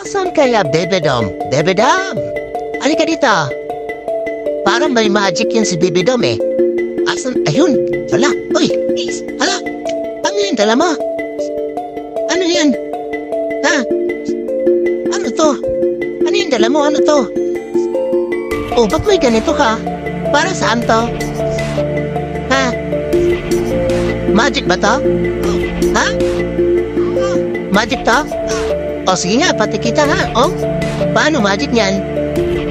Asan kaya Bebedom? Bebedom! Halika dito. Parang may magic yan si Bebedom eh. Asan? Ayun! Hala! Uy! Hala! Ano yan? Dala mo? Ano yan? Ha? Ano to? Ano yung dala mo? Ano to? Oh, ba't may ganito ka? Para saan to? Ha? Magic ba to? Ha? Magic to? O sige nga, pati kita ha. O? Paano magic yan?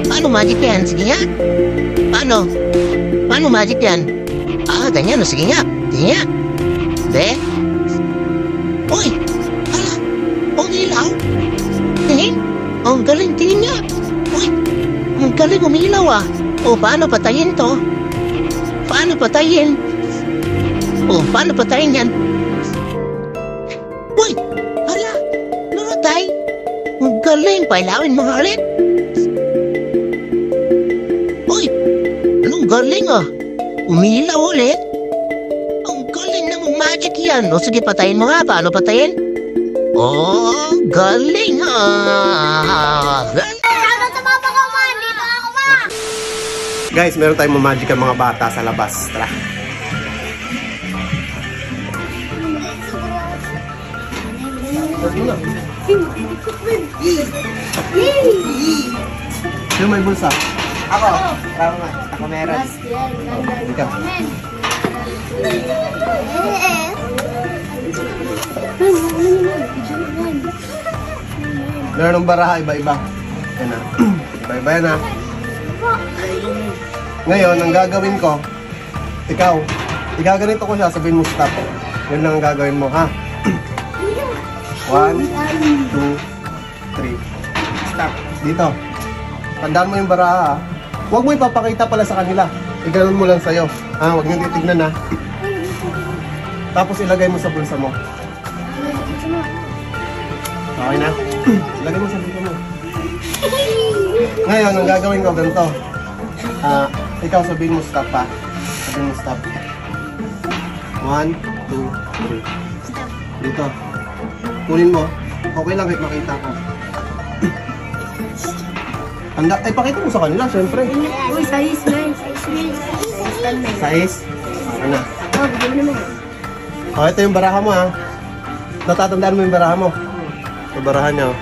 Paano magic yan? Sige nga. Paano? Paano magic yan? Ah, ganyan o. Sige nga. Sige nga. Be? Uy! Hala! Ang ilaw? Tingin? Ang galing, tingin nga. Uy! Ang galing umilaw ah. O, paano patayin to? Paano patayin? O, paano patayin yan? Uy! Hala! Namatay! Ang galing! Pailawin mo ulit! Uy! Anong galing ah? Umilaw ulit? Ang galing ng magic yan! O sige, patayin mo nga. Paano patayin? Oh, galing ah! Galing! Guys, meron tayong magic ang mga bata sa labas. Tara. Sino may bulsa? Ako. Ako meron. Ikaw. Meron ng baraha, iba-iba. Yan na. Iba-iba yan na. Ngayon, ang gagawin ko, ikaw, igaganito ko siya, sabihin mo stop. Yun lang ang gagawin mo, ha? 1, 2, 3. Stop. Dito. Tandaan mo yung baraha, ha? Huwag mo ipapakita pala sa kanila. Iganon mo lang sa'yo. Ha? Huwag nyo titignan, ha? Tapos ilagay mo sa bulsa mo. Okay na? Ilagay mo sa bulsa mo. Ngayon, ang gagawin ko, ganito. Ikaw sabihin mo stop pa. Sabihin mo stop. 1, 2, 3. Dito. Kunin mo. Okay lang kahit makita ko. Ay, pakita mo sa kanila, syempre. Uy, size. Size? Ano na? Oh, ito yung baraha mo, ha. Natatandaan mo yung baraha mo. Ito baraha niya, oh.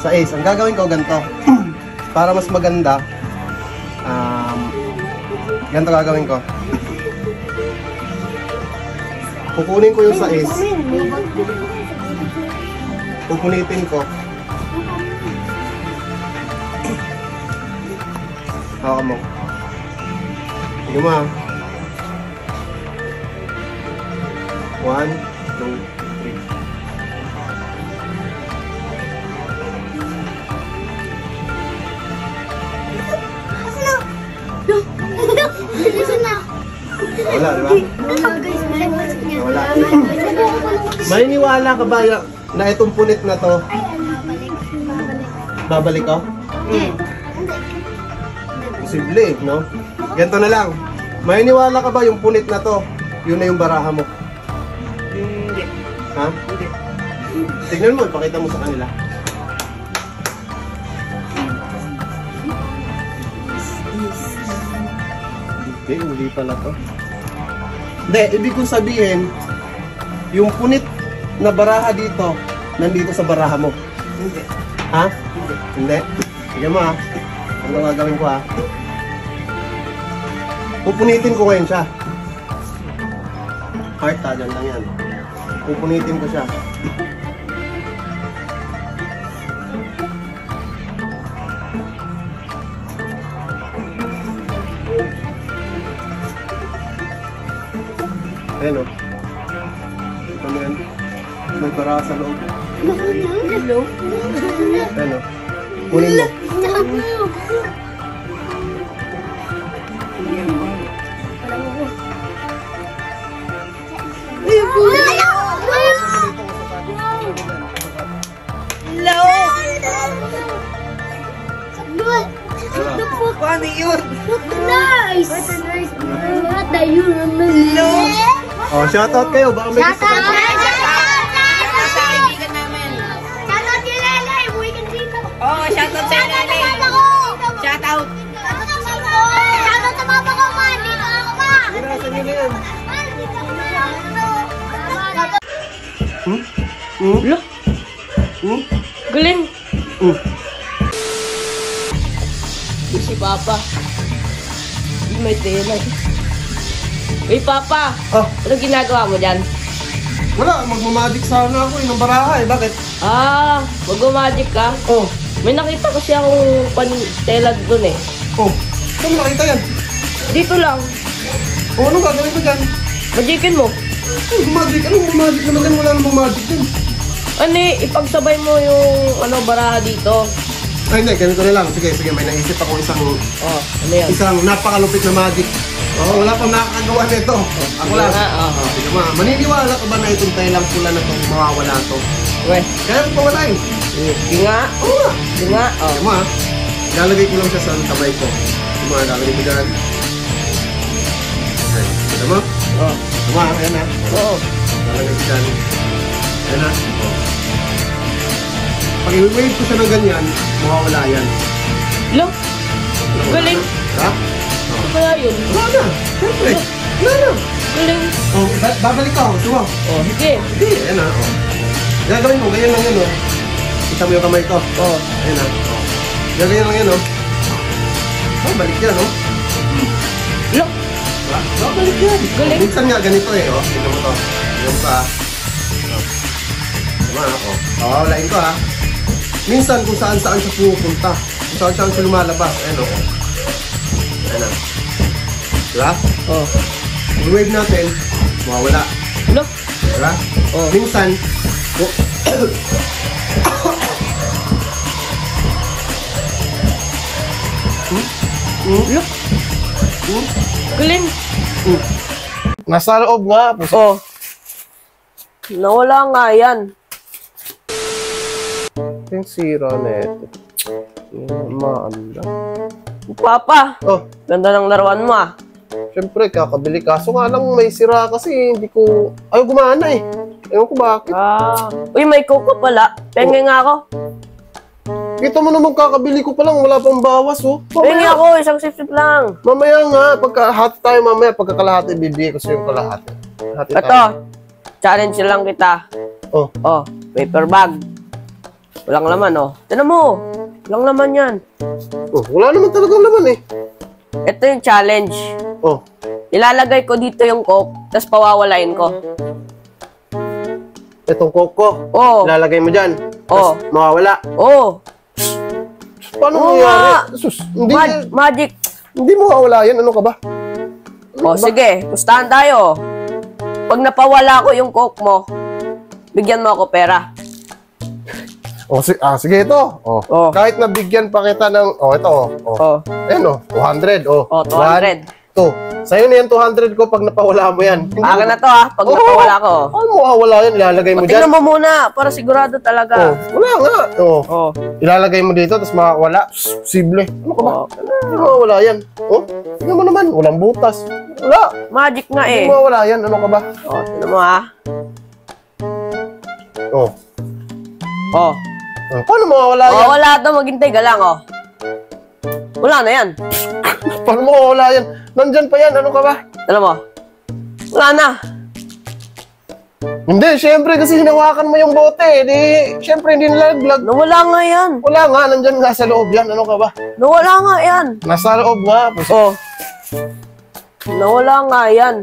Size. Ang gagawin ko, ganito. Para mas maganda, ganito gagawin ko. Kukunin ko yung sais. Pupunitin ko. Hawakan mo. Sige mo, ha. 1, 2, 3. Wala, di ba? Wala. Maniniwala ka ba na itong punit na to? Babalik ko? Posible, no? Ganito na lang. Maniniwala ka ba yung punit na to? Yun na yung baraha mo? Hindi. Ha? Hindi. Tignan mo, ipakita mo sa kanila. Hindi pala to. Hindi, ibig kong sabihin, yung punit na baraha dito, nandito sa baraha mo. Hindi. Ha? Hindi. Sige mo, ha. Ano gagawin ko, ha? Pupunitin ko ngayon siya. Heart, ha? Diyan lang yan. Pupunitin ko siya. Ayan, o. Ito mo yan. May baraha sa loob. Hello? Ayan, o. Kunin mo. Paano yun? Nice! What are you? Hello? Oh, shoutout kayo. Baka may gusto kayo. Shoutout kay Lele! Uwi ka yan. Lo, galing. Si Papa. Di may tela. Uy, Papa. Ah, Ano ginagawa mo dyan? wala. Magmamagic sana ako ng baraha eh. Bakit? Ah, mag-magic ka? Oh, May nakita kasi akong tela doon eh. oh. Saan nakita yan? Dito lang. Oh, anong gagawin ko dyan? Magicin mo. Oh, magic. Anong magic naman yan? Wala namang magic dyan. Ano ipagsabay mo yung baraha dito. Ay, hindi. Ganito na lang. Sige, sige. May naisip ako Oh, ano yan? isang napakalupit na magic. Oh, wala pang nakakagawa nito. Ako lang. Oo. Sige ma, maniniwala ka ba na itong telang pula na itong mawawala to? Weh, Kaya ko pawalay. di nga. Oo nga. Di nga. Oh. Sige ma, ilalagay ko lang siya sa kamay ko. Sige ma, ilalagay ko dyan. Okay, sige ma. Oh. Sige ma, ayan na. Oo. Ilalagay ko dyan. Ayan na. Oh. Pag i-wave ko siya ng ganyan, mawawala yan. Lo, galing. Ha? Ano kaya yun? Wala na. Siyempre. Wala na. Galing. Oh, babalik ka. Gusto mo? Oh, sige. Hindi, ayan na. Oh. Gagawin mo, ganyan lang yan, oh. Kita mo yung kamay ko. Oh. Ayan na. Oh. Gagawin lang yan, oh. Oh, balik yan, oh. Lo, Diba? Oh, balik yan. Galing. Oh, minsan nga ganito eh, oh. Tignan mo to. Tignan mo ka. Oh. Diba, oh. Pawawalain ko, ha. Minsan kung saan-saan siya pumupunta. Kung saan-saan siya lumalabas. Ayan, oh. Ayan na. Diba? oh. I-wave natin, mawawala. Lo, Diba? Oh. Minsan, oh. lo. Galing. Nasa loob nga. Oh. Nawala nga yan. Yung sira na ito. Maanda. Papa, Oh, ganda ng laruan mo ah. syempre kakabili. Kaso nga lang may sira kasi hindi ko... Ayaw gumana eh. Ewan ko bakit. Ah. Uy, may coco pala. Penge nga ako. Kita mo naman kakabili ko pa lang. Wala pang bawas oh. Penge ako, isang sip-sip lang. Mamaya nga. Pagkahati tayo mamaya. Pagkakalahati bibigay ko sa'yo yung kalahati. Hati tayo. Ito, challenge lang kita. Oh. Oh, paper bag. Walang laman oh. Tignan mo. Walang laman yan. Oh, wala naman talagang laman eh. Ito yung challenge. Oh. Ilalagay ko dito yung coke, tapos pawawalain ko. Itong koko. Oh. Ilalagay mo dyan. Oh. Tapos mawawala. Oh. Paano Oo mangyari? nga. Sus, hindi, Magic. hindi mo mawawala yan. Ano ka ba? Oh, sige. Pustahan tayo. Pag napawala ko yung coke mo, bigyan mo ako pera. Oh, sige ito. Oh. Oh. Kahit nabigyan pa kita ng... Oh, ito. Oh. Oh. Ayan oh, 200. Oh, Oh, 200. 1, 2. Sa'yo na yan 200 ko pag napawala mo yan. Akin na to ah, pag napawala ko. Ano mo mawawala yan? Ilalagay mo Tingnan dyan. mo muna, para sigurado Oh, talaga. wala nga. Oh. Oh. Ilalagay mo dito, tapos mawawala. Posible. Ano ka ba? Oh. Hindi mawawala yan. Oh, tingnan mo naman. Walang butas. Wala. Magic nga Hindi eh. mawawala yan. Ano ka ba? Oh, tingnan mo ah. Oh. Oh. Oh, paano mawawala yan? Oh, wala to, maghintay ka lang oh. Wala na yan. Paano mawawala yan? Nandyan pa yan. Ano ka ba? Alam mo? Wala na. Hindi, syempre kasi hinawakan mo yung bote. Di, syempre hindi nalaglag. Nawala nga yan. Wala nga, nandyan nga sa loob yan. Ano ka ba? Nawala nga yan. Nasa loob nga. Oh. Nawala nga yan.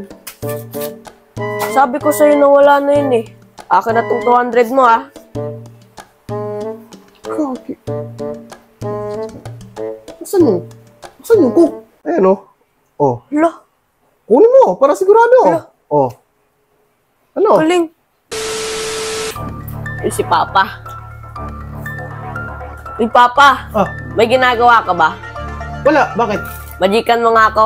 Sabi ko sa'yo nawala na yun eh. Akin na tong 200 mo ah. Kaki. Asan yun? Asan yung cook? Ayan o. Oh. Hala, Kunin mo, para sigurado. Oh. Ano? galing. Eh, si Papa. Uy, Papa. Ah, May ginagawa ka ba? wala. Bakit? Majikan mo nga ako.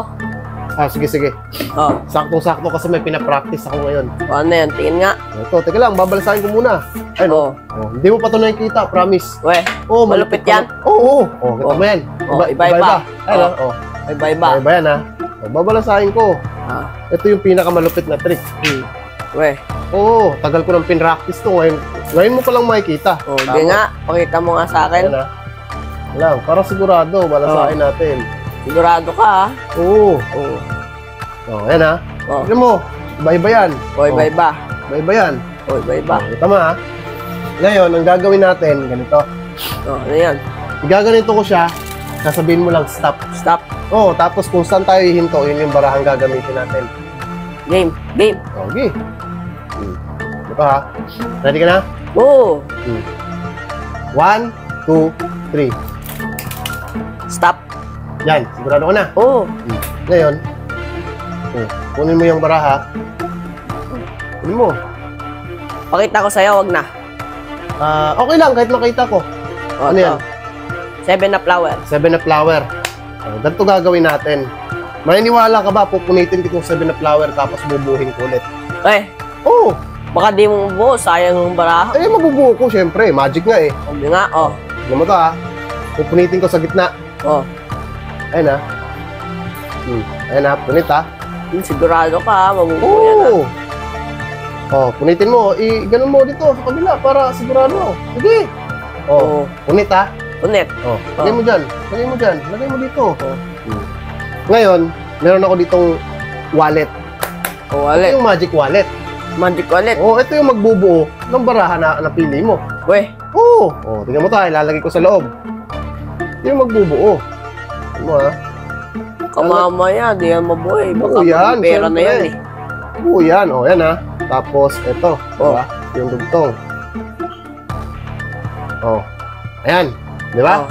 Ah, sige, sige. Oh. Saktong-sakto kasi may pinapractice ako ngayon. O, ano yan? Tingin nga. Ito, teka lang, babalasahin ko muna. Ayun, Oh. oh. Hindi mo pa ito nakikita, promise. Weh, Oh, malupit pa- yan. Oo, oh, kita Oh. mo yan. Oh, iba-iba. Ayun, Oh. oh. Iba-iba. Iba yan, ha. Oh, babalasahin ko. Ah. Ito yung pinakamalupit na trick. Weh, Oo, tagal ko nang pinractice to. Ngayon mo palang makikita. oh, di nga. Pakita mo nga sa Ayan, akin. ha. Lang, para sigurado, balasahin natin. Sigurado ka ah. Oo. Oh. Oh, ayan ha. Oh. Tignan mo. Iba-iba yan. Oy, Oh, iba-iba. Iba-iba yan. Oy, iba-iba. Oh, tama ha. Ngayon, ang gagawin natin, ganito. Oh, ano yan? Igaganito ko siya, sasabihin mo lang stop. Stop. Oh, tapos kung saan tayo hihinto, yun yung barahang gagamitin natin. Game. Game. Okay. Ito ha. Ready ka na? Oh. 1, 2, 3. Stop. Yan, sigurado ka na. Oh. Ngayon, kunin mo yung baraha. Kunin mo. Pakita ko sa'yo, wag na. Okay lang, kahit makita ko. Oh, Ano yan? 7 na flower. 7 na flower. Ganito gagawin natin. Maniniwala ka ba, pupunitin ko itong 7 na flower tapos bubuhin ko ulit? Eh, Oo! baka di mo mabuo. Sayang yung baraha. Eh, mabubuo ko, syempre. Magic nga eh. Huwag nga, oh. Tignan mo to ha. Pupunitin ko sa gitna. Oh. Ayun ha. Ayun ha, punit ha. Sigurado ka, ha? Mabubuo yan, ha? Oo! Oh, punitin mo. Ganun mo dito sa kabila para sigurado. Sige! Oh, Oh. punit ha. Ulit. Oh, lagay mo dyan. Lagay mo dyan. Lagay mo dito. Ngayon, meron ako ditong wallet. Oh, Ito ulit. yung magic wallet. Magic ulit. Oh, ito yung magbubuo ng baraha na napili mo. Weh. Oo. Oh, tingnan mo tayo. Ilalagay ko sa loob. Ito yung magbubuo. Tingnan mo ha. Kamamaya, di yan mabuo eh. Baka Oo, yan, pera na syempre. yan eh. Oo, yan. Oh, yan ha. Tapos, ito. Oh. Diba? Yung dugtong. Oh. Ayan. Di ba? Oh.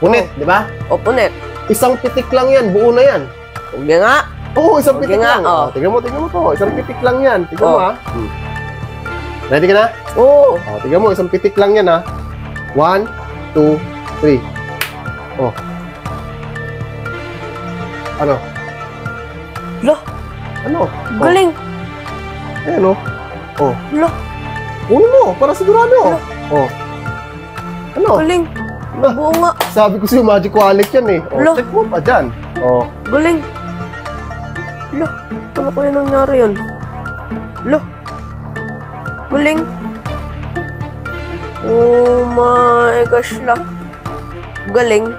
Punit, di ba? O, punit. Isang pitik lang yan. Buo na yan. Huwag nga. Oo, isang Okay pitik nga, lang. oh. Tingnan mo to. Isang pitik lang yan. Tingnan mo Oh. ha. Ready ka na? Oo. Oh, tingnan mo, isang pitik lang yan ha. 1, 2, 3. Oh. Ano? Lo, Ano? galing. Oh, ayan oh. Oh. Lo, Kunin mo, para sigurado. Oh. Ano? galing. Mabuo nga. Sabi ko sa'yo, magic wallet yan eh. Oh, Lo. check mo pa dyan. Oh. Galing. Lo, ano kaya nangyari yun? Lo, galing. Oh my gosh, la. Galing.